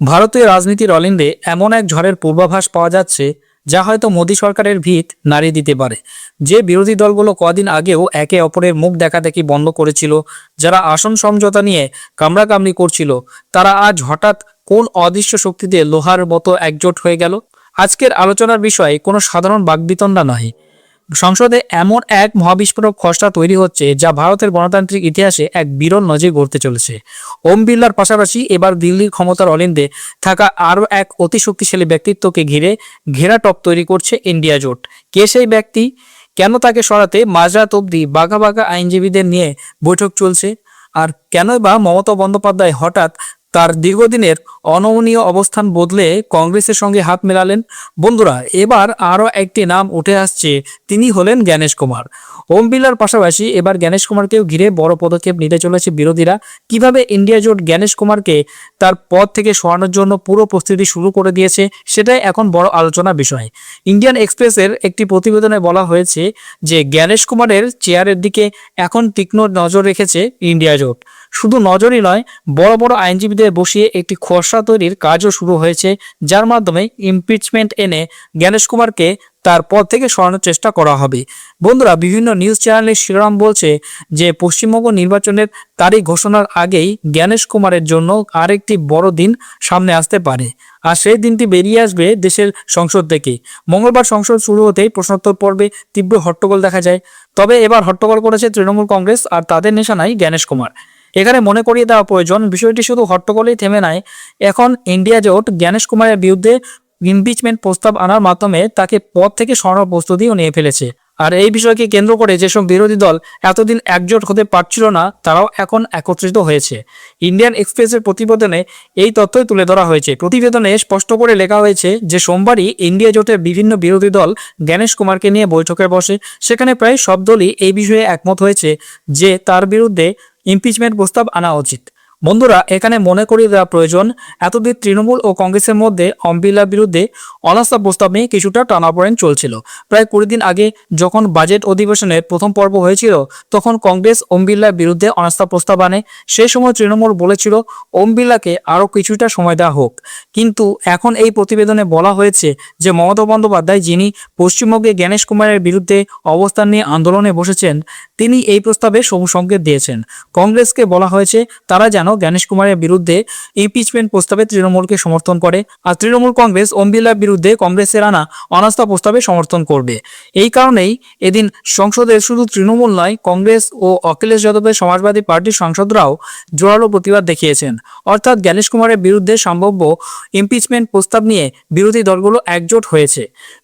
ভারতীয় রাজনীতির অলিন্দে এমন এক ঝড়ের পূর্বাভাস পাওয়া যাচ্ছে যা হয়তো মোদী সরকারের ভিত নাড়িয়ে দিতে পারে। যে বিরোধী দলগুলো কদিন আগেও একে অপরের মুখ দেখাদেখি বন্ধ করেছিল, যারা আসন সমঝোতা নিয়ে কামড়াকামড়ি করছিল, তারা আজ হঠাৎ কোন অদৃশ্য শক্তিতে লোহার মতো একজোট হয়ে গেল। আজকের আলোচনার বিষয় কোনো সাধারণ বাকবিতণ্ডা নয়। সংসদে এমন এক মহাবিস্ফোরক খসড়া তৈরি হচ্ছে যা ভারতের গণতান্ত্রিক ইতিহাসে এক বিরল নজির গড়তে চলেছে। ওম বিড়লার পাশাপাশি এবার দিল্লির ক্ষমতার অলিন্দে থাকা আরও এক অতি শক্তিশালী ব্যক্তিত্বকে ঘিরে ঘেরাটপ তৈরি করছে ইন্ডিয়া জোট। কে সেই ব্যক্তি? কেন তাকে সরাতে মাঝরাত অবধি বাঘা বাঘা আইনজীবীদের নিয়ে বৈঠক চলছে? আর কেনই বা মমতা বন্দ্যোপাধ্যায় হঠাৎ তার দীর্ঘদিনের অনমনীয় অবস্থান বদলে কংগ্রেসের সঙ্গে হাত মেলালেন? বন্ধুরা, এবার আরও একটি নাম উঠে আসছে, তিনি হলেন জ্ঞানেশ কুমার। ওম বিড়লার পাশাপাশি এবার জ্ঞানেশ কুমারকেও ঘিরে বড় পদক্ষেপ নিতে চলেছে বিরোধীরা। কিভাবে ইন্ডিয়া জোট জ্ঞানেশ কুমারকে তার পদ থেকে সরানোর জন্য পুরো প্রস্তুতি শুরু করে দিয়েছে, সেটাই এখন বড় আলোচনার বিষয়। ইন্ডিয়ান এক্সপ্রেসের একটি প্রতিবেদনে বলা হয়েছে যে জ্ঞানেশ কুমারের চেয়ারের দিকে এখন তীক্ষ্ণ নজর রেখেছে ইন্ডিয়া জোট। শুধু নজরই নয়, বড় বড় আইনজীবীদের বসিয়ে একটি খসড়া তৈরির কাজও শুরু হয়েছে, যার মাধ্যমে ইমপিচমেন্ট এনে জ্ঞানেশ কুমারকে তার পদ থেকে সরানোর চেষ্টা করা হবে। বন্ধুরা, বিভিন্ন নিউজ চ্যানেলের শিরোনাম বলছে যে পশ্চিমবঙ্গ নির্বাচনের তারিখ ঘোষণার আগেই জ্ঞানেশ কুমারের জন্য আরেকটি বড় দিন সামনে আসতে পারে। আর সেই দিনটি বেরিয়ে আসবে দেশের সংসদ থেকে। মঙ্গলবার সংসদ শুরু হতেই প্রশ্নোত্তর পর্বে তীব্র হট্টগোল দেখা যায়। তবে এবার হট্টগোল করেছে তৃণমূল কংগ্রেস, আর তাদের নিশানায় জ্ঞানেশ কুমার। এখানে মনে করিয়ে দেওয়া প্রয়োজন, বিষয়টি শুধু হট্টগোলেই থেমে নাই। এখন ইন্ডিয়া জোট জ্ঞানেশ কুমারের বিরুদ্ধে ইমপিচমেন্ট প্রস্তাব আনার মাধ্যমে তাকে পদ থেকে সরানোর প্রস্তুতিও নিয়ে ফেলেছে। আর এই বিষয়কে কেন্দ্র করে যেসব বিরোধী দল এতদিন একজোট হতে পারছিল না, তারাও এখন একত্রিত হয়েছে। ইন্ডিয়ান এক্সপ্রেসের প্রতিবেদনে এই তথ্যই তুলে ধরা হয়েছে। প্রতিবেদনে স্পষ্ট করে লেখা হয়েছে যে সোমবারই ইন্ডিয়া জোটের বিভিন্ন বিরোধী দল জ্ঞানেশ কুমারকে নিয়ে বৈঠকে বসে। সেখানে প্রায় সব দলই এই বিষয়ে একমত হয়েছে যে তার বিরুদ্ধে ইমপিচমেন্ট প্রস্তাব আনা উচিত। বন্ধুরা, এখানে মনে করিয়ে দেওয়া প্রয়োজন, এতদিন তৃণমূল ও কংগ্রেসের মধ্যে ওম বিড়লার বিরুদ্ধে অনাস্থা প্রস্তাব নিয়ে কিছুটা টানাপোড়েন চলছিল। প্রায় 20 দিন আগে যখন বাজেট অধিবেশনের প্রথম পর্ব হয়েছিল, তখন কংগ্রেস ওম বিড়লার বিরুদ্ধে অনাস্থা প্রস্তাব আনে। সেই সময় তৃণমূল বলেছিল ওম বিড়লাকে আরও কিছুটা সময় দেওয়া হোক। কিন্তু এখন এই প্রতিবেদনে বলা হয়েছে যে মমতা বন্দ্যোপাধ্যায়, যিনি পশ্চিমবঙ্গে জ্ঞানেশ কুমারের বিরুদ্ধে অবস্থান নিয়ে আন্দোলনে বসেছেন, তিনি এই প্রস্তাবে সবুজ সংকেত দিয়েছেন। কংগ্রেসকে বলা হয়েছে তারা যেন জ্ঞানেশ কুমারের বিরুদ্ধে ইমপিচমেন্ট প্রস্তাবে তৃণমূলকে সমর্থন করে, আর তৃণমূল কংগ্রেস ওম বিড়লার বিরুদ্ধে কংগ্রেসের আনা অনাস্থা প্রস্তাবে সমর্থন করবে। এই কারণেই এদিন সংসদে শুধু তৃণমূল নয়, কংগ্রেস ও অখিলেশ যাদবের সমাজবাদী পার্টির সাংসদরাও জোরালো প্রতিবাদ দেখিয়েছেন। অর্থাৎ জ্ঞানেশ কুমারের বিরুদ্ধে সম্ভাব্য ইমপিচমেন্ট প্রস্তাব নিয়ে বিরোধী দলগুলো একজোট হয়েছে।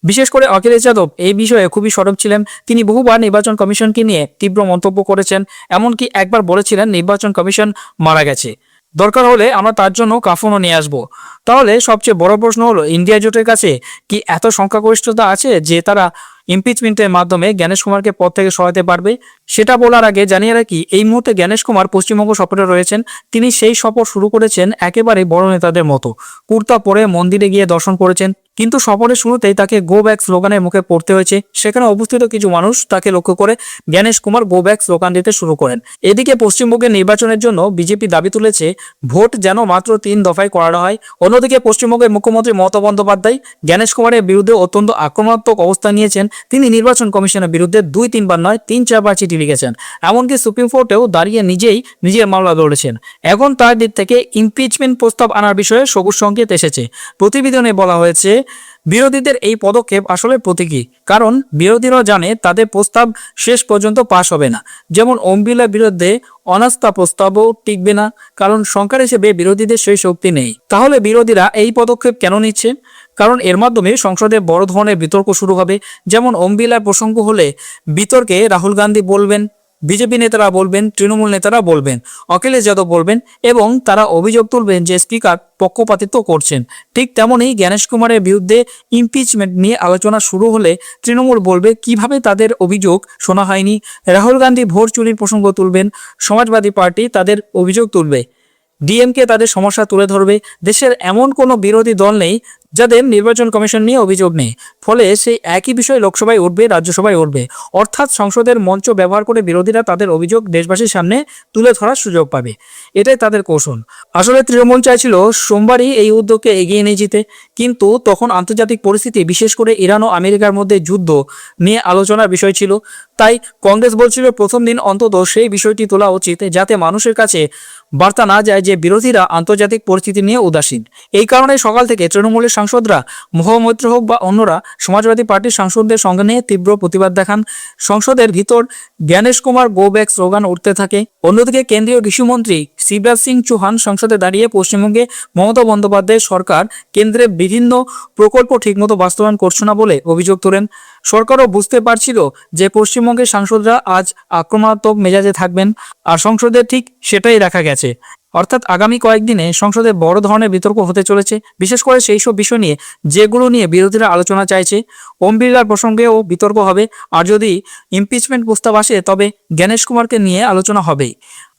বিশেষ করে অখিলেশ যাদব এই বিষয়ে খুবই সরব ছিলেন। তিনি বহুবার নির্বাচন কমিশনকে নিয়ে তীব্র মন্তব্য করেছেন, এমনকি একবার বলেছিলেন নির্বাচন কমিশন মারা গেছে, দরকার হলে আমরা তার জন্য কাফনও নিয়ে আসবো। তাহলে সবচেয়ে বড় প্রশ্ন হলো, ইন্ডিয়া জোটের কাছে কি এত সংখ্যাগরিষ্ঠতা আছে যে তারা ইমপিচমেন্টের মাধ্যমে জ্ঞানেশ কুমারকে পদ থেকে সরাতে পারবে? সেটা বলার আগে জানিয়ে রাখি, এই মুহূর্তে জ্ঞানেশ কুমার পশ্চিমবঙ্গ সফরে রয়েছেন। তিনি সেই সফর শুরু করেছেন একেবারে বড় নেতাদের মতো। কুর্তা পরে মন্দিরে গিয়ে দর্শন করেছেন, কিন্তু সফরের শুরুতেই তাকে গো ব্যাক স্লোগানের মুখে পড়তে হয়েছে। সেখানে উপস্থিত কিছু মানুষ তাকে লক্ষ্য করে Gyanesh Kumar go back slogan দিতে শুরু করেন। এদিকে পশ্চিমবঙ্গের নির্বাচনের জন্য বিজেপি দাবি তুলেছে ভোট যেন মাত্র 3 দফায় করানো হয়। অন্যদিকে পশ্চিমবঙ্গের মুখ্যমন্ত্রী মমতা বন্দ্যোপাধ্যায় জ্ঞানেশ কুমারের বিরুদ্ধে অত্যন্ত আক্রমণাত্মক অবস্থান নিয়েছেন। তিনি নির্বাচন কমিশনের বিরুদ্ধে 2-3 বার নয় 3-4 বার চিঠি লিখেছেন। এমনকি সুপ্রিম কোর্টেও দাঁড়িয়ে নিজের মামলা লড়েছেন। এখন তার দিক থেকে ইমপিচমেন্ট প্রস্তাব আনার বিষয়ে সবুজ সংকেত এসেছে। প্রতিবেদনে বলা হয়েছে বিরোধীদের এই পদক্ষেপ আসলে প্রতীকী, কারণ বিরোধীরা জানে তাদের প্রস্তাব শেষ পর্যন্ত পাশ হবে না। যেমন ওম বিড়লার বিরুদ্ধে অনাস্থা প্রস্তাবও টিকবে না, কারণ সংখ্যার হিসেবে বিরোধীদের সেই শক্তি নেই। তাহলে বিরোধীরা এই পদক্ষেপ কেন নিচ্ছে? কারণ এর মাধ্যমে সংসদে বড় ধরনের বিতর্ক শুরু হবে। যেমন ওম বিড়লার প্রসঙ্গ হলে বিতর্কে রাহুল গান্ধী বলবেন, বিজেপি নেতারা বলবেন, তৃণমূল নেতারা বলবেন, অখিলেশ যাদব বলবেন, এবং তারা অভিযোগ তুলবেন যে স্পিকার পক্ষপাতিত্ব করছেন। ঠিক তেমনই জ্ঞানেশ কুমারের বিরুদ্ধে ইমপিচমেন্ট নিয়ে আলোচনা শুরু হলে তৃণমূল বলবে কিভাবে তাদের অভিযোগ শোনা হয়নি। রাহুল গান্ধী ভোট চুরির প্রসঙ্গ তুলবেন, সমাজবাদী পার্টি তাদের অভিযোগ তুলবে, ডিএমকে তাদের সমস্যা তুলে ধরবে। দেশের এমন কোনো বিরোধী দল নেই যাদের নির্বাচন কমিশন নিয়ে অভিযোগ নেই। ফলে সেই একই বিষয় লোকসভায় উঠবে, রাজ্যসভায় উঠবে, অর্থাৎ সংসদের মঞ্চ ব্যবহার করে বিরোধীরা তাদের অভিযোগ দেশবাসীর সামনে তুলে ধরার সুযোগ পাবে। এটাই তাদের কৌশল। আসলে তৃণমূল চাইছিল সোমবারই এই উদ্যোগকে এগিয়ে নিয়ে যেতে, কিন্তু তখন আন্তর্জাতিক পরিস্থিতি, বিশেষ করে ইরান ও আমেরিকার মধ্যে যুদ্ধ নিয়ে আলোচনার বিষয় ছিল। তাই কংগ্রেস বলছিল প্রথম দিন অন্তত সেই বিষয়টি তোলা উচিত, যাতে মানুষের কাছে বার্তা না যায় যে বিরোধীরা আন্তর্জাতিক পরিস্থিতি নিয়ে উদাসীন। এই কারণে সকাল থেকে তৃণমূলের সাংসদরা, মহামৈত্র হোক বা অন্যরা, সমাজবাদী পার্টির সাংসদদের সঙ্গে নিয়ে তীব্র প্রতিবাদ দেখান। সংসদের ভিতর Gyanesh Kumar go back slogan উঠতে থাকে। অন্যদিকে কেন্দ্রীয় কৃষিমন্ত্রী শিবরাজ সিং চৌহান সংসদে দাঁড়িয়ে পশ্চিমবঙ্গে মমতা বন্দ্যোপাধ্যায়ের সরকার কেন্দ্রের বিভিন্ন প্রকল্প ঠিকমতো বাস্তবায়ন করছে না বলে অভিযোগ তোলেন। সরকারও বুঝতে পারছিল যে পশ্চিমবঙ্গের সাংসদরা আজ আক্রমণাত্মক মেজাজে থাকবেন, আর সংসদে ঠিক সেটাই দেখা গেছে। অর্থাৎ আগামী কয়েকদিনে সংসদে বড় ধরনের বিতর্ক হতে চলেছে, বিশেষ করে সেই সব বিষয় নিয়ে যেগুলো নিয়ে বিরোধীরা আলোচনা চাইছে। ওম বিড়লার প্রসঙ্গেও বিতর্ক হবে, আর যদি ইমপিচমেন্ট প্রস্তাব আসে তবে জ্ঞানেশ কুমারকে নিয়ে আলোচনা হবেই।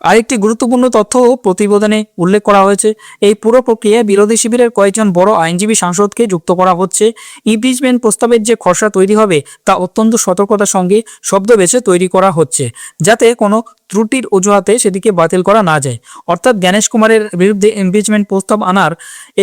আরেকটি গুরুত্বপূর্ণ তথ্যও প্রতিবেদনে উল্লেখ করা হয়েছে। এই পুরো প্রক্রিয়ায় বিরোধী শিবিরের কয়েকজন বড় আইনজীবী সাংসদকে যুক্ত করা হচ্ছে। ইমপিচমেন্ট প্রস্তাবের যে খসড়া তৈরি হবে তা অত্যন্ত সতর্কতার সঙ্গে শব্দ বেছে তৈরি করা হচ্ছে, যাতে কোনো ত্রুটির অজুহাতে সেটিকে বাতিল করা না যায়। অর্থাৎ জ্ঞানেশ কুমারের বিরুদ্ধে ইমপিচমেন্ট প্রস্তাব আনার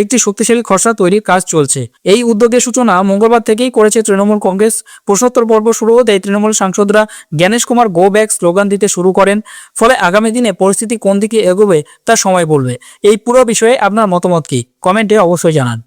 একটি শক্তিশালী খসড়া তৈরির কাজ চলছে। এই উদ্যোগের সূচনা মঙ্গলবার থেকেই করেছে তৃণমূল কংগ্রেস। প্রশ্নোত্তর পর্ব শুরু হতেই তৃণমূল সাংসদরা Gyanesh Kumar go back slogan দিতে শুরু করেন। ফলে আগামী দিনে পরিস্থিতি কোন দিকে এগোবে তা সময় বলবে। এই পুরো বিষয়ে আপনার মতামত কি? কমেন্টে অবশ্যই জানান।